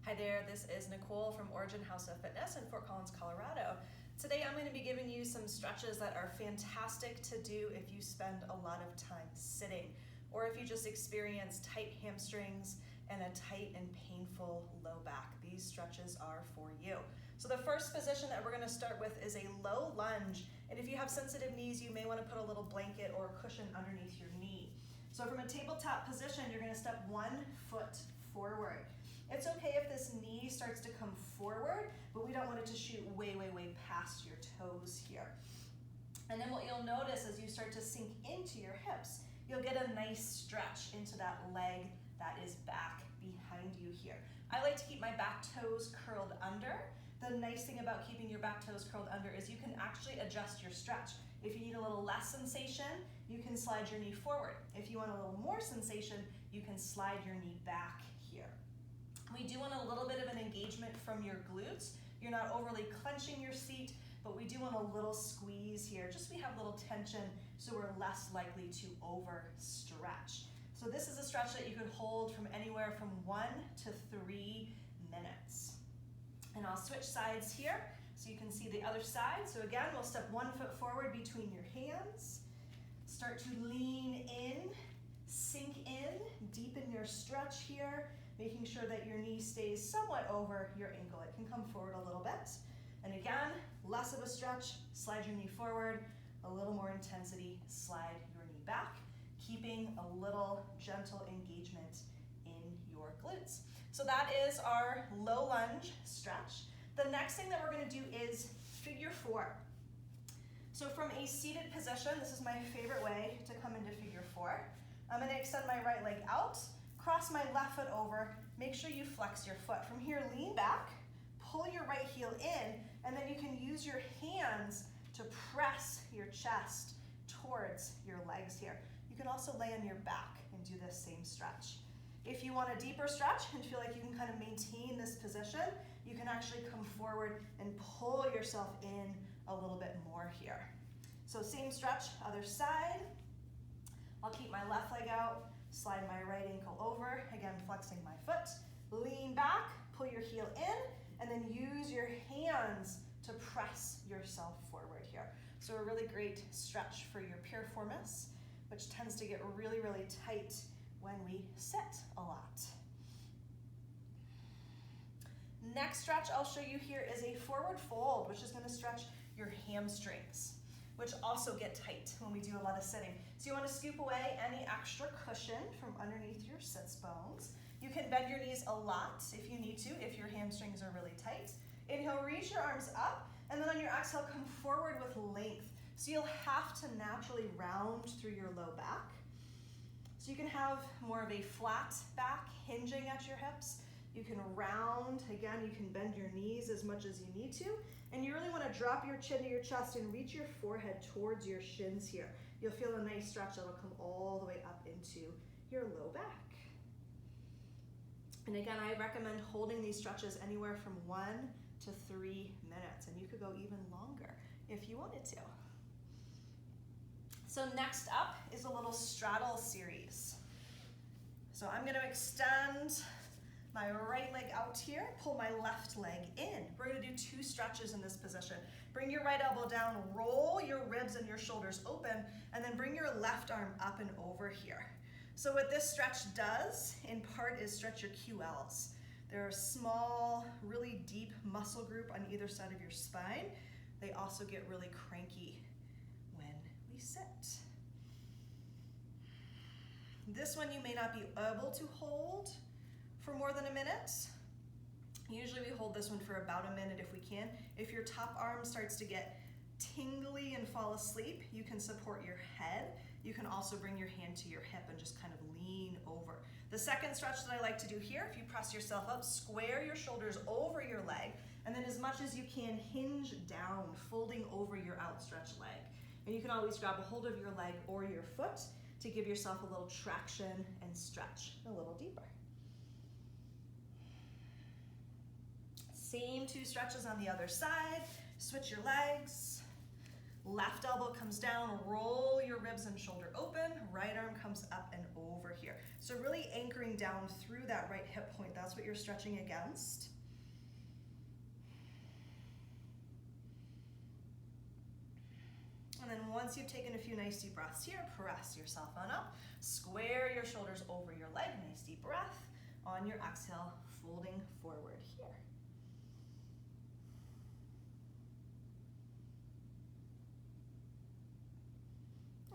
Hi there, this is Nicole from Origin House of Fitness in Fort Collins, Colorado. Today I'm going to be giving you some stretches that are fantastic to do if you spend a lot of time sitting, or if you just experience tight hamstrings and a tight and painful low back. These stretches are for you. So the first position that we're going to start with is a low lunge, and if you have sensitive knees, you may want to put a little blanket or a cushion underneath your knee. So from a tabletop position, you're going to step 1 foot forward. It's okay if this knee starts to come forward, but we don't want it to shoot way past your toes here. And then what you'll notice as you start to sink into your hips, you'll get a nice stretch into that leg that is back behind you here. I like to keep my back toes curled under. The nice thing about keeping your back toes curled under is you can actually adjust your stretch. If you need a little less sensation, you can slide your knee forward. If you want a little more sensation, you can slide your knee back here. We do want a little bit of an engagement from your glutes. You're not overly clenching your seat, but we do want a little squeeze here, just so we have a little tension so we're less likely to overstretch. So this is a stretch that you could hold from anywhere from 1 to 3 minutes. And I'll switch sides here so you can see the other side. So again, we'll step 1 foot forward between your hands. Start to lean in, sink in, deepen your stretch here, making sure that your knee stays somewhat over your ankle. It can come forward a little bit. And again, less of a stretch, slide your knee forward, a little more intensity, slide your knee back, keeping a little gentle engagement in your glutes. So that is our low lunge stretch. The next thing that we're gonna do is figure 4. So from a seated position, this is my favorite way to come into figure 4. I'm gonna extend my right leg out, cross my left foot over, make sure you flex your foot. From here, lean back, pull your right heel in, and then you can use your hands to press your chest towards your legs here. You can also lay on your back and do this same stretch. If you want a deeper stretch and feel like you can kind of maintain this position, you can actually come forward and pull yourself in a little bit more here. So same stretch, other side. I'll keep my left leg out, slide my right ankle over, again flexing my foot, lean back, pull your heel in, and then use your hands to press yourself forward here. So a really great stretch for your piriformis, which tends to get really tight when we sit a lot. Next stretch I'll show you here is a forward fold, which is going to stretch your hamstrings, which also get tight when we do a lot of sitting. So you want to scoop away any extra cushion from underneath your sits bones. You can bend your knees a lot if you need to, if your hamstrings are really tight. Inhale, reach your arms up, and then on your exhale, come forward with length. So you'll have to naturally round through your low back. So you can have more of a flat back hinging at your hips. You can round, again, you can bend your knees as much as you need to. And you really want to drop your chin to your chest and reach your forehead towards your shins here. You'll feel a nice stretch that'll come all the way up into your low back. And again, I recommend holding these stretches anywhere from 1 to 3 minutes, and you could go even longer if you wanted to. So next up is a little straddle series. So I'm going to extend my right leg out here, pull my left leg in. We're going to do 2 stretches in this position. Bring your right elbow down, roll your ribs and your shoulders open, and then bring your left arm up and over here. So what this stretch does, in part, is stretch your QLs. They're a small, really deep muscle group on either side of your spine. They also get really cranky when we sit. This one you may not be able to hold for more than a minute. Usually we hold this one for about a minute if we can. If your top arm starts to get tingly and fall asleep, you can support your head. You can also bring your hand to your hip and just kind of lean over. The second stretch that I like to do here, if you press yourself up, square your shoulders over your leg, and then as much as you can, hinge down, folding over your outstretched leg. And you can always grab a hold of your leg or your foot to give yourself a little traction and stretch a little deeper. Same 2 stretches on the other side. Switch your legs. Left elbow comes down, roll your ribs and shoulder open. Right arm comes up and over here. So really anchoring moving down through that right hip point. That's what you're stretching against. And then once you've taken a few nice deep breaths here, press yourself on up. Square your shoulders over your leg. Nice deep breath. On your exhale, folding forward here.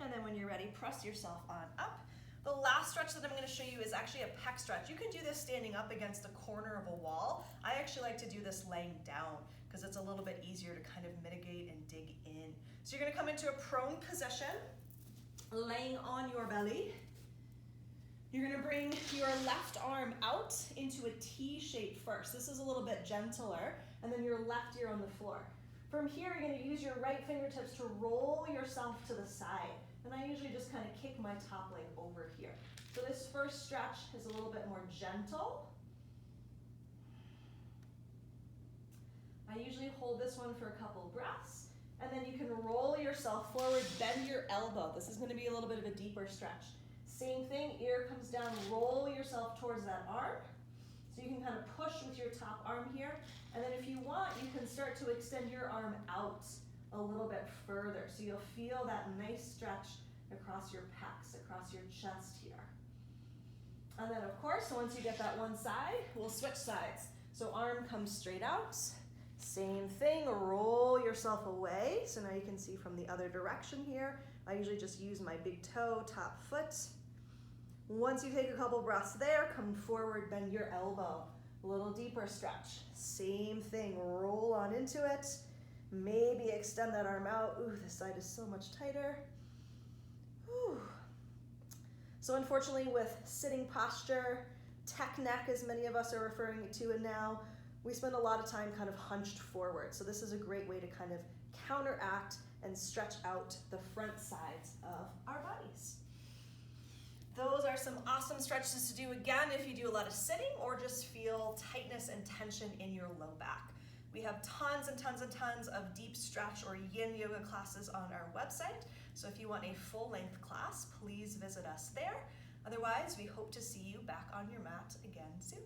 And then when you're ready, press yourself on up. The last stretch that I'm going to show you is actually a pec stretch. You can do this standing up against the corner of a wall. I actually like to do this laying down because it's a little bit easier to kind of mitigate and dig in. So you're going to come into a prone position, laying on your belly. You're going to bring your left arm out into a T shape first. This is a little bit gentler, and then your left ear on the floor. From here, you're going to use your right fingertips to roll yourself to the side. And I usually just kind of kick my top leg over here. So this first stretch is a little bit more gentle. I usually hold this one for a couple breaths. And then you can roll yourself forward, bend your elbow. This is going to be a little bit of a deeper stretch. Same thing, ear comes down, roll yourself towards that arm. So you can kind of push with your top arm here. And then if you want, you can start to extend your arm out a little bit further. So you'll feel that nice stretch across your pecs, across your chest here. And then of course, once you get that one side, we'll switch sides. So arm comes straight out. Same thing, roll yourself away. So now you can see from the other direction here. I usually just use my big toe, top foot. Once you take a couple breaths there, come forward, bend your elbow. A little deeper stretch. Same thing, roll on into it. Maybe extend that arm out. Ooh, this side is so much tighter. Whew. So unfortunately with sitting posture, tech neck as many of us are referring to it now, we spend a lot of time kind of hunched forward. So this is a great way to kind of counteract and stretch out the front sides of our bodies. Those are some awesome stretches to do again if you do a lot of sitting or just feel tightness and tension in your low back. We have tons and tons and tons of deep stretch or yin yoga classes on our website. So if you want a full-length class, please visit us there. Otherwise, we hope to see you back on your mat again soon.